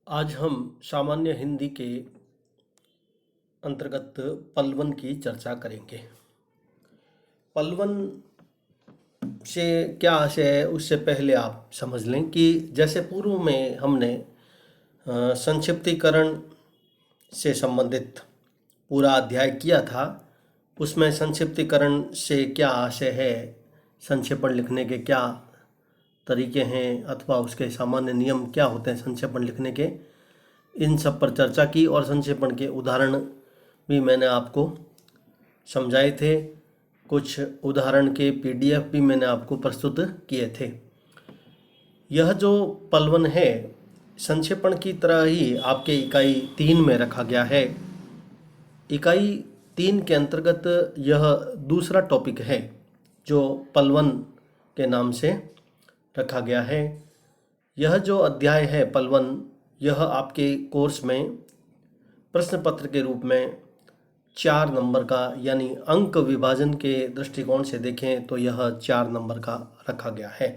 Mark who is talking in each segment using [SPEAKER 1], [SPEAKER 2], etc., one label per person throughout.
[SPEAKER 1] आज हम सामान्य हिंदी के अंतर्गत पलवन की चर्चा करेंगे। पलवन से क्या आशय है उससे पहले आप समझ लें कि जैसे पूर्व में हमने संक्षिप्तीकरण से संबंधित पूरा अध्याय किया था, उसमें संक्षिप्तीकरण से क्या आशय है, संक्षेपण लिखने के क्या तरीके हैं अथवा उसके सामान्य नियम क्या होते हैं संक्षेपण लिखने के, इन सब पर चर्चा की और संक्षेपण के उदाहरण भी मैंने आपको समझाए थे। कुछ उदाहरण के पीडीएफ भी मैंने आपको प्रस्तुत किए थे। यह जो पलवन है संक्षेपण की तरह ही आपके इकाई 3 में रखा गया है। इकाई 3 के अंतर्गत यह दूसरा टॉपिक है जो पलवन के नाम से रखा गया है। यह जो अध्याय है पलवन, यह आपके कोर्स में प्रश्न पत्र के रूप में 4 नंबर का, यानी अंक विभाजन के दृष्टिकोण से देखें तो यह 4 नंबर का रखा गया है।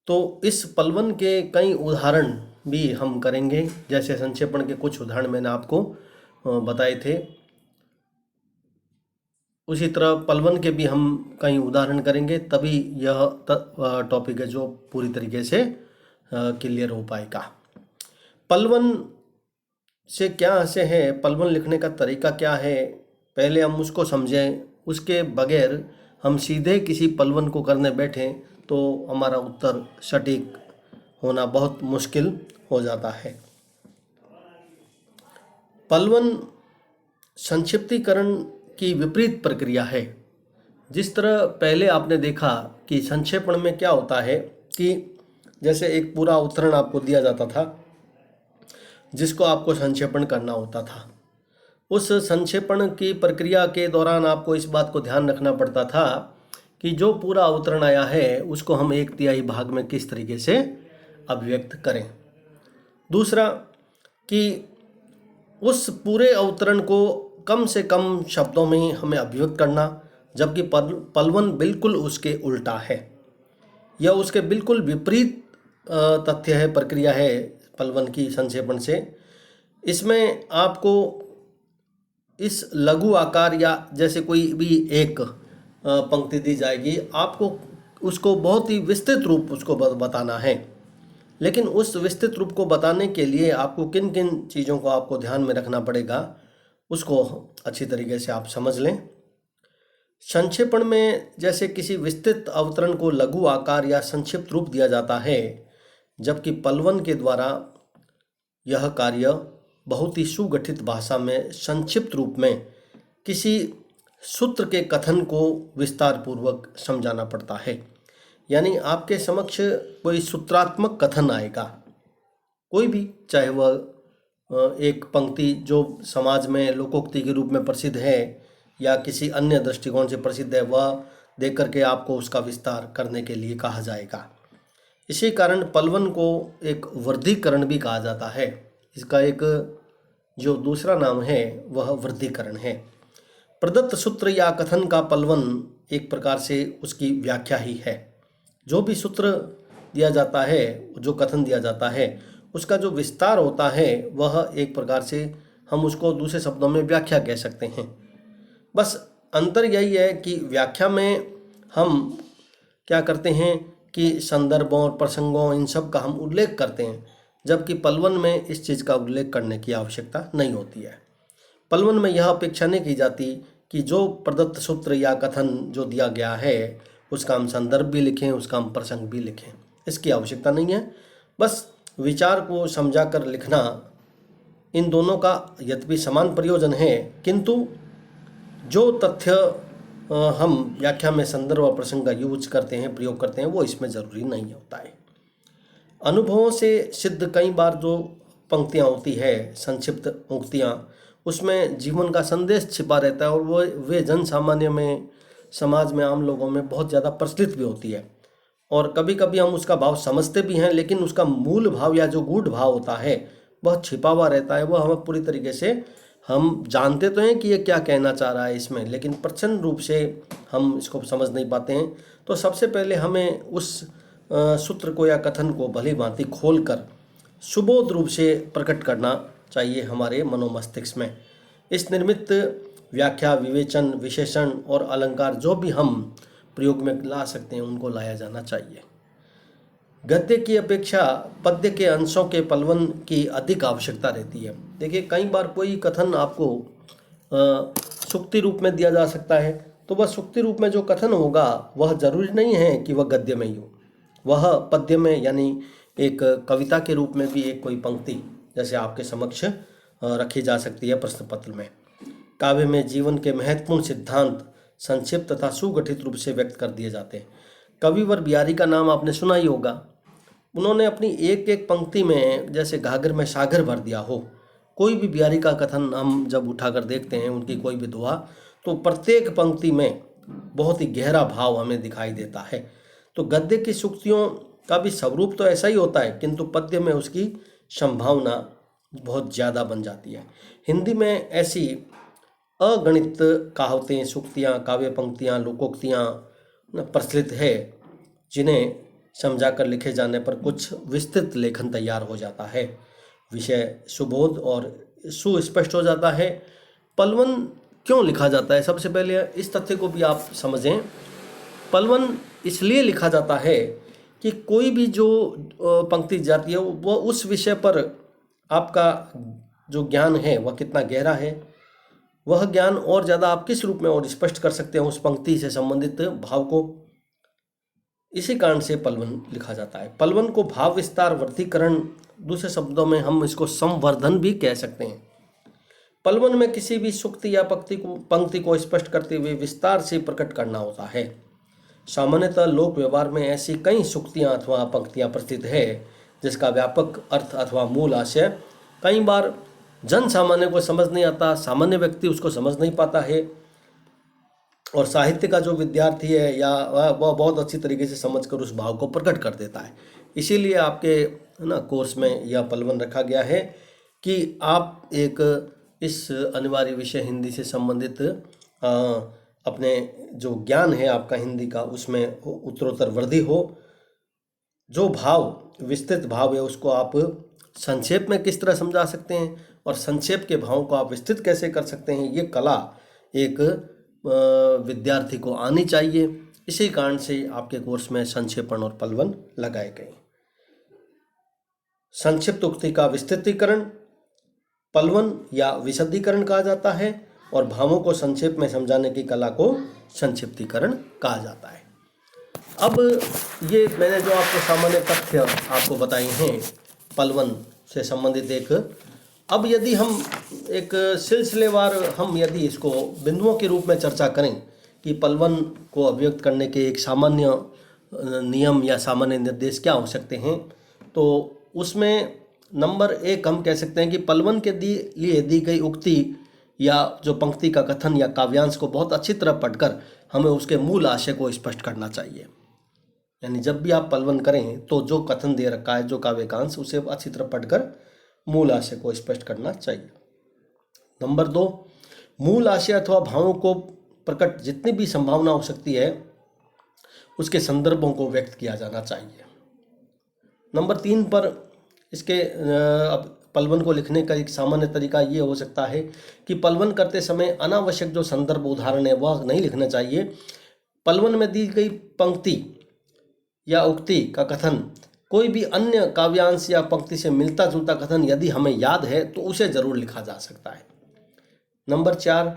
[SPEAKER 1] तो इस पलवन के कई उदाहरण भी हम करेंगे, जैसे संक्षेपण के कुछ उदाहरण मैंने आपको बताए थे, उसी तरह पलवन के भी हम कई उदाहरण करेंगे, तभी यह टॉपिक है जो पूरी तरीके से क्लियर हो पाएगा। पलवन से क्या आशय है, पलवन लिखने का तरीका क्या है, पहले हम उसको समझें। उसके बगैर हम सीधे किसी पलवन को करने बैठें तो हमारा उत्तर सटीक होना बहुत मुश्किल हो जाता है। पलवन संक्षिप्तीकरण की विपरीत प्रक्रिया है। जिस तरह पहले आपने देखा कि संक्षेपण में क्या होता है कि जैसे एक पूरा उद्धरण आपको दिया जाता था जिसको आपको संक्षेपण करना होता था। उस संक्षेपण की प्रक्रिया के दौरान आपको इस बात को ध्यान रखना पड़ता था कि जो पूरा अवतरण आया है उसको हम 1/3 भाग में किस तरीके से अभिव्यक्त करें। दूसरा कि उस पूरे अवतरण को कम से कम शब्दों में हमें अभिव्यक्त करना, जबकि पलवन बिल्कुल उसके उल्टा है। यह उसके बिल्कुल विपरीत तथ्य है, प्रक्रिया है पलवन की संक्षेपण से। इसमें आपको इस लघु आकार या जैसे कोई भी एक पंक्ति दी जाएगी, आपको उसको बहुत ही विस्तृत रूप उसको बताना है। लेकिन उस विस्तृत रूप को बताने के लिए आपको किन किन चीज़ों को आपको ध्यान में रखना पड़ेगा उसको अच्छी तरीके से आप समझ लें। संक्षेपण में जैसे किसी विस्तृत अवतरण को लघु आकार या संक्षिप्त रूप दिया जाता है, जबकि पलवन के द्वारा यह कार्य बहुत ही सुगठित भाषा में संक्षिप्त रूप में किसी सूत्र के कथन को विस्तार पूर्वक समझाना पड़ता है। यानी आपके समक्ष कोई सूत्रात्मक कथन आएगा, कोई भी, चाहे वह एक पंक्ति जो समाज में लोकोक्ति के रूप में प्रसिद्ध है या किसी अन्य दृष्टिकोण से प्रसिद्ध है, वह देख करके आपको उसका विस्तार करने के लिए कहा जाएगा। इसी कारण पलवन को एक वर्धीकरण भी कहा जाता है। इसका एक जो दूसरा नाम है वह वर्धीकरण है। प्रदत्त सूत्र या कथन का पलवन एक प्रकार से उसकी व्याख्या ही है। जो भी सूत्र दिया जाता है, जो कथन दिया जाता है, उसका जो विस्तार होता है वह एक प्रकार से हम उसको दूसरे शब्दों में व्याख्या कह सकते हैं। बस अंतर यही है कि व्याख्या में हम क्या करते हैं कि संदर्भों और प्रसंगों इन सब का हम उल्लेख करते हैं, जबकि पलवन में इस चीज़ का उल्लेख करने की आवश्यकता नहीं होती है। पलवन में यह अपेक्षा नहीं की जाती कि जो प्रदत्त सूत्र या कथन जो दिया गया है उसका हम संदर्भ भी लिखें, उसका हम प्रसंग भी लिखें, इसकी आवश्यकता नहीं है। बस विचार को समझा कर लिखना, इन दोनों का यद्यपि समान प्रयोजन है, किंतु जो तथ्य हम व्याख्या में संदर्भ और प्रसंग का यूज करते हैं, प्रयोग करते हैं, वो इसमें ज़रूरी नहीं होता है। अनुभवों से सिद्ध कई बार जो पंक्तियाँ होती है, संक्षिप्त उक्तियाँ, उसमें जीवन का संदेश छिपा रहता है और वो वे जन सामान्य में, समाज में, आम लोगों में बहुत ज़्यादा प्रचलित भी होती है। और कभी कभी हम उसका भाव समझते भी हैं, लेकिन उसका मूल भाव या जो गूढ़ भाव होता है वह छिपा हुआ रहता है। वह हमें पूरी तरीके से, हम जानते तो हैं कि ये क्या कहना चाह रहा है इसमें, लेकिन प्रचंड रूप से हम इसको समझ नहीं पाते हैं। तो सबसे पहले हमें उस सूत्र को या कथन को भली भांति खोल कर सुबोध रूप से प्रकट करना चाहिए हमारे मनोमस्तिष्क में। इस निर्मित व्याख्या, विवेचन, विशेषण और अलंकार जो भी हम प्रयोग में ला सकते हैं उनको लाया जाना चाहिए। गद्य की अपेक्षा पद्य के अंशों के पलवन की अधिक आवश्यकता रहती है। देखिए, कई बार कोई कथन आपको सूक्ति रूप में दिया जा सकता है, तो वह सूक्ति रूप में जो कथन होगा वह जरूरी नहीं है कि वह गद्य में ही हो, वह पद्य में यानी एक कविता के रूप में भी एक कोई पंक्ति जैसे आपके समक्ष रखी जा सकती है प्रश्न पत्र में। काव्य में जीवन के महत्वपूर्ण सिद्धांत संक्षिप्त तथा सुगठित रूप से व्यक्त कर दिए जाते हैं। कविवर बिहारी का नाम आपने सुना ही होगा। उन्होंने अपनी एक एक पंक्ति में जैसे घाघर में सागर भर दिया हो। कोई भी बिहारी का कथन हम जब उठाकर देखते हैं, उनकी कोई भी दोहा, तो प्रत्येक पंक्ति में बहुत ही गहरा भाव हमें दिखाई देता है। तो गद्य की सूक्तियों का भी स्वरूप तो ऐसा ही होता है, किंतु पद्य में उसकी संभावना बहुत ज़्यादा बन जाती है। हिंदी में ऐसी अगणित कहावतें, सूक्तियाँ, काव्य पंक्तियाँ, लोकोक्तियाँ प्रचलित है, जिन्हें समझाकर लिखे जाने पर कुछ विस्तृत लेखन तैयार हो जाता है। विषय सुबोध और सुस्पष्ट हो जाता है। पलवन क्यों लिखा जाता है? सबसे पहले इस तथ्य को भी आप समझें। पलवन इसलिए लिखा जाता है कि कोई भी जो पंक्ति जाती है वह उस विषय पर आपका जो ज्ञान है वह कितना गहरा है, वह ज्ञान और ज़्यादा आप किस रूप में और स्पष्ट कर सकते हैं उस पंक्ति से संबंधित भाव को। इसी कारण से पलवन लिखा जाता है। पलवन को भाव विस्तार, वर्गीकरण, दूसरे शब्दों में हम इसको संवर्धन भी कह सकते हैं। पलवन में किसी भी सूक्ति या पंक्ति को स्पष्ट करते हुए विस्तार से प्रकट करना होता है। सामान्यतः लोक व्यवहार में ऐसी कई सूक्तियाँ अथवा पंक्तियाँ प्रचलित है जिसका व्यापक अर्थ अथवा मूल आशय कई बार जन सामान्य को समझ नहीं आता, सामान्य व्यक्ति उसको समझ नहीं पाता है, और साहित्य का जो विद्यार्थी है या वह बहुत अच्छी तरीके से समझकर उस भाव को प्रकट कर देता है। इसीलिए आपके कोर्स में यह पलवन रखा गया है कि आप एक इस अनिवार्य विषय हिंदी से संबंधित अपने जो ज्ञान है आपका हिंदी का उसमें उत्तरोत्तर वृद्धि हो। जो भाव विस्तृत भाव है उसको आप संक्षेप में किस तरह समझा सकते हैं और संक्षेप के भावों को आप विस्तृत कैसे कर सकते हैं, ये कला एक विद्यार्थी को आनी चाहिए। इसी कारण से आपके कोर्स में संक्षेपण और पलवन लगाए गए। संक्षिप्त उक्ति का विस्तृतीकरण पलवन या विशदीकरण कहा जाता है और भावों को संक्षेप में समझाने की कला को संक्षिप्तीकरण कहा जाता है। अब ये मैंने जो आपको सामान्य तथ्य आपको बताए हैं पलवन से संबंधित एक, अब यदि हम एक सिलसिलेवार हम यदि इसको बिंदुओं के रूप में चर्चा करें कि पलवन को अभिव्यक्त करने के एक सामान्य नियम या सामान्य निर्देश क्या हो सकते हैं, तो उसमें नंबर 1 हम कह सकते हैं कि पलवन के लिए दी गई उक्ति या जो पंक्ति का कथन या काव्यांश को बहुत अच्छी तरह पढ़कर हमें उसके मूल आशय को स्पष्ट करना चाहिए। यानी जब भी आप पलवन करें तो जो कथन दे रखा है, जो काव्यकांश, उसे अच्छी तरह पढ़कर मूल आशय को स्पष्ट करना चाहिए। नंबर 2, मूल आशय अथवा भावों को प्रकट जितनी भी संभावना हो सकती है उसके संदर्भों को व्यक्त किया जाना चाहिए। नंबर 3 पर इसके अब पलवन को लिखने का एक सामान्य तरीका ये हो सकता है कि पलवन करते समय अनावश्यक जो संदर्भ उदाहरण है वह नहीं लिखना चाहिए। पलवन में दी गई पंक्ति या उक्ति का कथन कोई भी अन्य काव्यांश या पंक्ति से मिलता जुलता कथन यदि हमें याद है तो उसे जरूर लिखा जा सकता है। नंबर 4,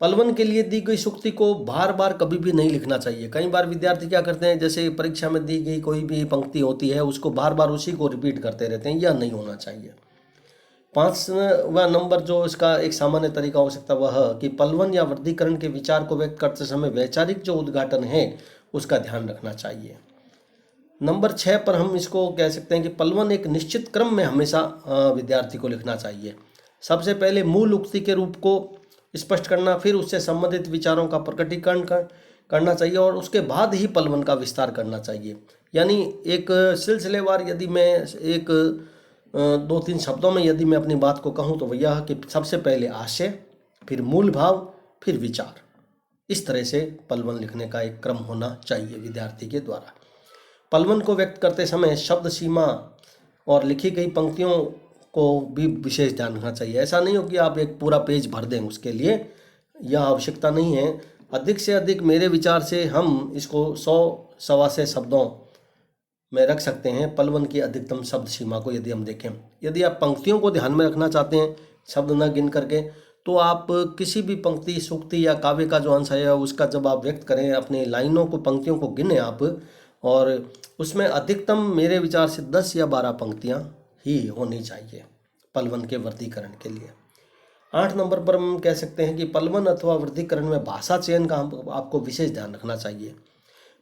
[SPEAKER 1] पलवन के लिए दी गई सूक्ति को बार बार कभी भी नहीं लिखना चाहिए। कई बार विद्यार्थी क्या करते हैं, जैसे परीक्षा में दी गई कोई भी पंक्ति होती है उसको बार बार उसी को रिपीट करते रहते हैं, यह नहीं होना चाहिए। 5वां नंबर जो इसका एक सामान्य तरीका हो सकता है वह कि पलवन या वर्गीकरण के विचार को व्यक्त करते समय वैचारिक जो उद्घाटन है उसका ध्यान रखना चाहिए। नंबर 6 पर हम इसको कह सकते हैं कि पलवन एक निश्चित क्रम में हमेशा विद्यार्थी को लिखना चाहिए। सबसे पहले मूल उक्ति के रूप को स्पष्ट करना, फिर उससे संबंधित विचारों का प्रकटीकरण करना चाहिए और उसके बाद ही पलवन का विस्तार करना चाहिए। यानी एक सिलसिलेवार यदि मैं एक 2-3 शब्दों में यदि मैं अपनी बात को कहूँ तो यह कि सबसे पहले आशय, फिर मूल भाव, फिर विचार। इस तरह से पलवन लिखने का एक क्रम होना चाहिए विद्यार्थी के द्वारा। पलवन को व्यक्त करते समय शब्द सीमा और लिखी गई पंक्तियों को भी विशेष ध्यान रखना चाहिए। ऐसा नहीं हो कि आप एक पूरा पेज भर दें, उसके लिए यह आवश्यकता नहीं है। अधिक से अधिक मेरे विचार से हम इसको 100-125 शब्दों में रख सकते हैं, पलवन की अधिकतम शब्द सीमा को यदि हम देखें। यदि आप पंक्तियों को ध्यान में रखना चाहते हैं, शब्द न गिन करके, तो आप किसी भी पंक्ति, सूक्ति या काव्य का जो अंश है उसका जब आप व्यक्त करें, अपनी लाइनों को, पंक्तियों को गिने आप, और उसमें अधिकतम मेरे विचार से 10 या 12 पंक्तियां ही होनी चाहिए पलवन के वर्गीकरण के लिए। 8 नंबर पर हम कह सकते हैं कि पलवन अथवा वर्गीकरण में भाषा चयन का आपको विशेष ध्यान रखना चाहिए।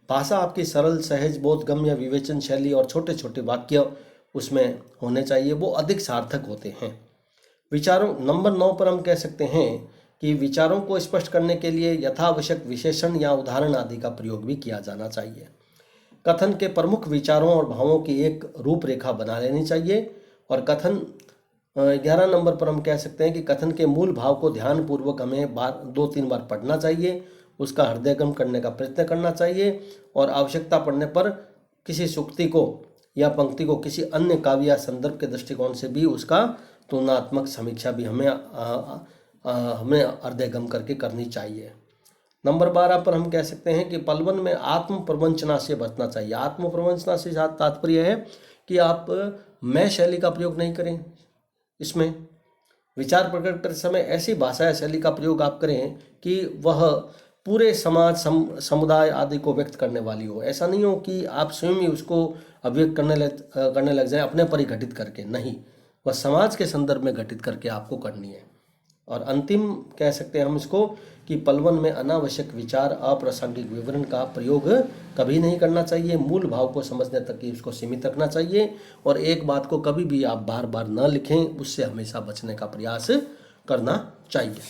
[SPEAKER 1] भाषा आपकी सरल, सहज, बोधगम्य, विवेचन शैली और छोटे छोटे वाक्य उसमें होने चाहिए, वो अधिक सार्थक होते हैं। विचारों, नंबर 9 पर हम कह सकते हैं कि विचारों को स्पष्ट करने के लिए यथावश्यक विशेषण या उदाहरण आदि का प्रयोग भी किया जाना चाहिए। कथन के प्रमुख विचारों और भावों की एक रूपरेखा बना लेनी चाहिए। और कथन 11 नंबर पर हम कह सकते हैं कि कथन के मूल भाव को ध्यानपूर्वक हमें 2-3 बार पढ़ना चाहिए, उसका हृदयंगम करने का प्रयत्न करना चाहिए, और आवश्यकता पड़ने पर किसी सूक्ति को या पंक्ति को किसी अन्य काव्य या संदर्भ के दृष्टिकोण से भी उसका तुलनात्मक समीक्षा भी हमें हृदयंगम करके करनी चाहिए। नंबर 12 पर हम कह सकते हैं कि पलवन में आत्म प्रवंचना से बचना चाहिए। आत्म प्रवंचना से तात्पर्य है कि आप मैं शैली का प्रयोग नहीं करें। इसमें विचार प्रकट करते समय ऐसी भाषा या शैली का प्रयोग आप करें कि वह पूरे समाज, समुदाय आदि को व्यक्त करने वाली हो। ऐसा नहीं हो कि आप स्वयं ही उसको अभिव्यक्त करने लग जाए अपने पर ही घटित करके, नहीं, वह समाज के संदर्भ में घटित करके आपको करनी है। और अंतिम कह सकते हैं हम इसको कि पलवन में अनावश्यक विचार, अप्रासंगिक विवरण का प्रयोग कभी नहीं करना चाहिए। मूल भाव को समझने तक ही उसको सीमित रखना चाहिए, और एक बात को कभी भी आप बार बार न लिखें, उससे हमेशा बचने का प्रयास करना चाहिए।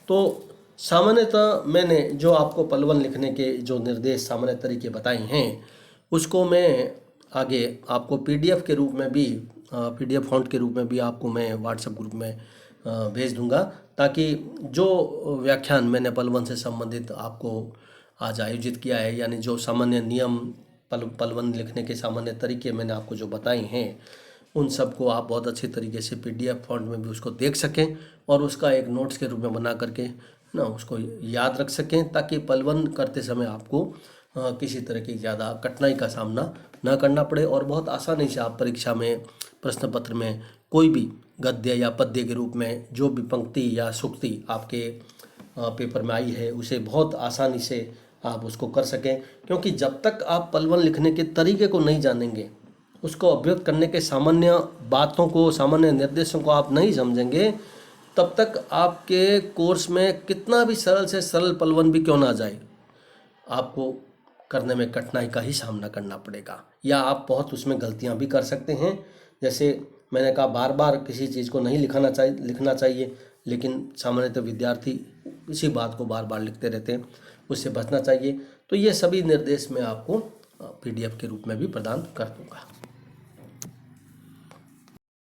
[SPEAKER 1] तो सामान्यतः मैंने जो आपको पलवन लिखने के जो निर्देश, सामान्य तरीके बताए हैं, उसको मैं आगे आपको PDF के रूप में भी, PDF फॉन्ट के रूप में भी आपको मैं व्हाट्सएप ग्रुप में भेज दूंगा, ताकि जो व्याख्यान मैंने पलवन से संबंधित आपको आज आयोजित किया है, यानी जो सामान्य नियम, पलवन लिखने के सामान्य तरीके मैंने आपको जो बताए हैं, उन सब को आप बहुत अच्छी तरीके से PDF फॉन्ट में भी उसको देख सकें, और उसका एक नोट्स के रूप में बना करके ना उसको याद रख सकें, ताकि पलवन करते समय आपको किसी तरह की ज़्यादा कठिनाई का सामना न करना पड़े, और बहुत आसानी से आप परीक्षा में, प्रश्न पत्र में कोई भी गद्य या पद्य के रूप में जो भी पंक्ति या सूक्ति आपके पेपर में आई है, उसे बहुत आसानी से आप उसको कर सकें। क्योंकि जब तक आप पलवन लिखने के तरीके को नहीं जानेंगे, उसको अभिव्यक्त करने के सामान्य बातों को, सामान्य निर्देशों को आप नहीं समझेंगे, तब तक आपके कोर्स में कितना भी सरल से सरल पलवन भी क्यों ना जाए, आपको करने में कठिनाई का ही सामना करना पड़ेगा, या आप बहुत उसमें गलतियां भी कर सकते हैं। जैसे मैंने कहा, बार बार किसी चीज़ को नहीं लिखना चाहिए, लेकिन सामान्यतः विद्यार्थी इसी बात को बार बार लिखते रहते हैं, उससे बचना चाहिए। तो ये सभी निर्देश मैं आपको PDF के रूप में भी प्रदान कर दूँगा।